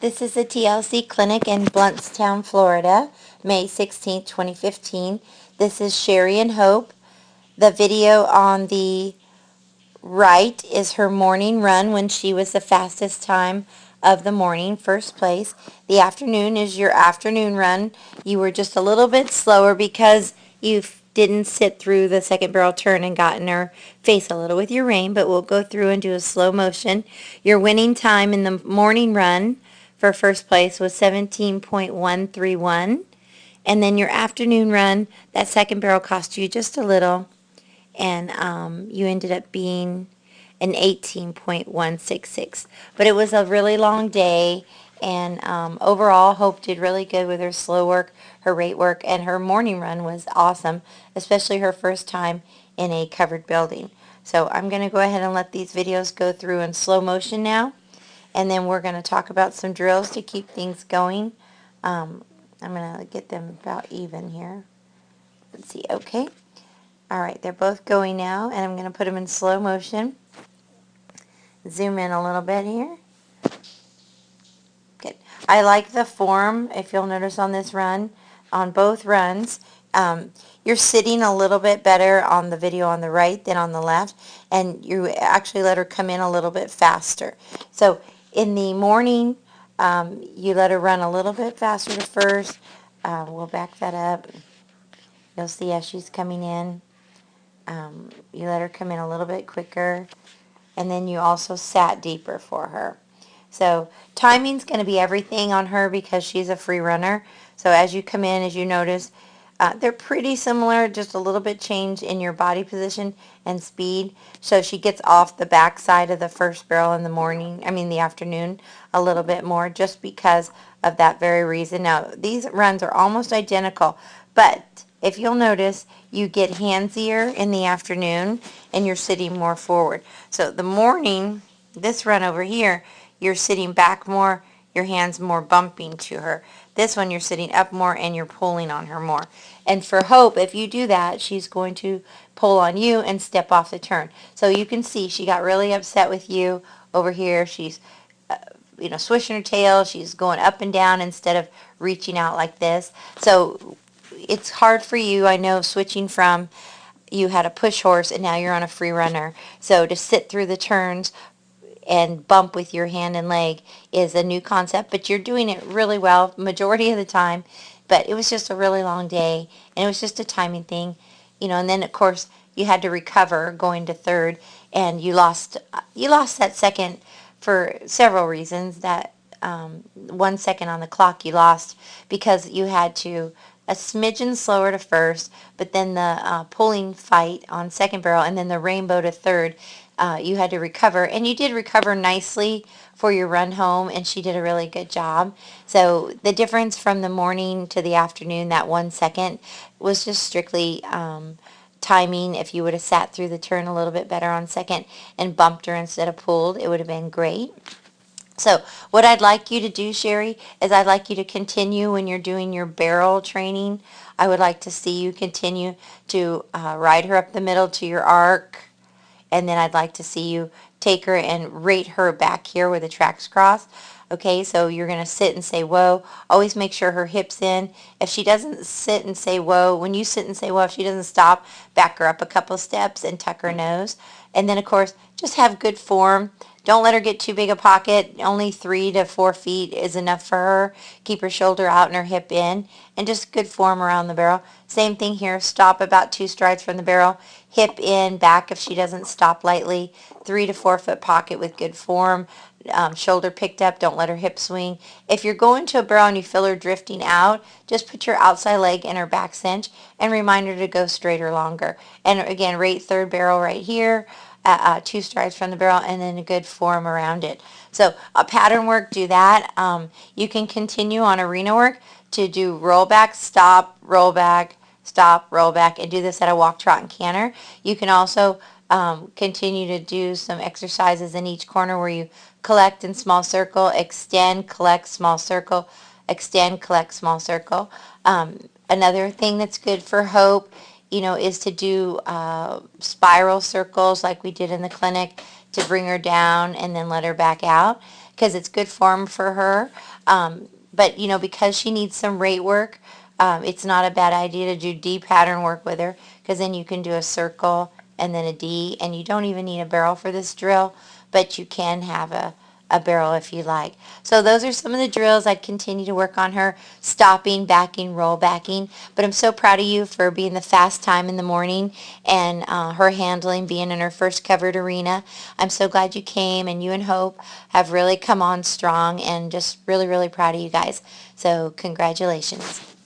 This is the TLC Clinic in Blountstown, Florida, May 16, 2015. This is Shari and Hope. The video on the right is her morning run when she was the fastest time of the morning, first place. The afternoon is your afternoon run. You were just a little bit slower because you didn't sit through the second barrel turn and got in her face a little with your rein, but we'll go through and do a slow motion. Your winning time in the morning run for first place was 17.131. And then your afternoon run, that second barrel cost you just a little, and you ended up being an 18.166. But it was a really long day, and overall, Hope did really good with her slow work, her rate work, and her morning run was awesome, especially her first time in a covered building. So I'm going to go ahead and let these videos go through in slow motion now, and then we're going to talk about some drills to keep things going. I'm going to get them about even here. Let's see, okay. All right, they're both going now, and I'm going to put them in slow motion. Zoom in a little bit here. Good. I like the form, if you'll notice on this run, on both runs. You're sitting a little bit better on the video on the right than on the left, and you actually let her come in a little bit faster. So in the morning, you let her run a little bit faster to first. We'll back that up. You'll see as she's coming in. You let her come in a little bit quicker, and then you also sat deeper for her. So timing's going to be everything on her because she's a free runner. So as you come in, as you notice, they're pretty similar, just a little bit change in your body position and speed. So she gets off the back side of the first barrel in the morning, the afternoon, a little bit more just because of that very reason. Now, these runs are almost identical, but if you'll notice, you get handsier in the afternoon and you're sitting more forward. So the morning, this run over here, you're sitting back more, your hands more bumping to her. This one you're sitting up more and you're pulling on her more. And for Hope, if you do that, she's going to pull on you and step off the turn. So you can see she got really upset with you over here. She's swishing her tail. She's going up and down instead of reaching out like this. So it's hard for you, I know, switching from you had a push horse and now you're on a free runner. So to sit through the turns and bump with your hand and leg is a new concept, but you're doing it really well majority of the time. But it was just a really long day, and it was just a timing thing, and then of course you had to recover going to third, and you lost that second for several reasons. That 1 second on the clock you lost because you had to a smidgen slower to first, but then the pulling fight on second barrel, and then the rainbow to third, you had to recover, and you did recover nicely for your run home, and she did a really good job. So the difference from the morning to the afternoon, that 1 second, was just strictly timing. If you would have sat through the turn a little bit better on second and bumped her instead of pulled, it would have been great. So what I'd like you to do, Shari, is I'd like you to continue when you're doing your barrel training. I would like to see you continue to ride her up the middle to your arc, and then I'd like to see you take her and rate her back here where the tracks cross. Okay, so you're going to sit and say, whoa. Always make sure her hip's in. If she doesn't sit and say, whoa, when you sit and say, whoa, if she doesn't stop, back her up a couple steps and tuck her nose. And then, of course, just have good form. Don't let her get too big a pocket. Only 3 to 4 feet is enough for her. Keep her shoulder out and her hip in. And just good form around the barrel. Same thing here. Stop about 2 strides from the barrel. Hip in, back if she doesn't stop lightly. 3 to 4 foot pocket with good form. Shoulder picked up. Don't let her hip swing. If you're going to a barrel and you feel her drifting out, just put your outside leg in her back cinch and remind her to go straighter longer. And again, rate third barrel right here. 2 strides from the barrel, and then a good form around it. So pattern work, do that. You can continue on arena work to do roll back, stop, roll back, and do this at a walk, trot, and canter. You can also continue to do some exercises in each corner where you collect in small circle, extend, collect, small circle, extend, collect, small circle. Another thing that's good for Hope is to do spiral circles like we did in the clinic to bring her down and then let her back out. because it's good form for her. But, you know, because she needs some rate work, it's not a bad idea to do D pattern work with her, because then you can do a circle and then a D, and you don't even need a barrel for this drill, but you can have a barrel if you like. So those are some of the drills. I'd continue to work on her, stopping, backing, roll backing. But I'm so proud of you for being the fast time in the morning, and her handling, being in her first covered arena. I'm so glad you came, and you and Hope have really come on strong, and just really, really proud of you guys. So congratulations.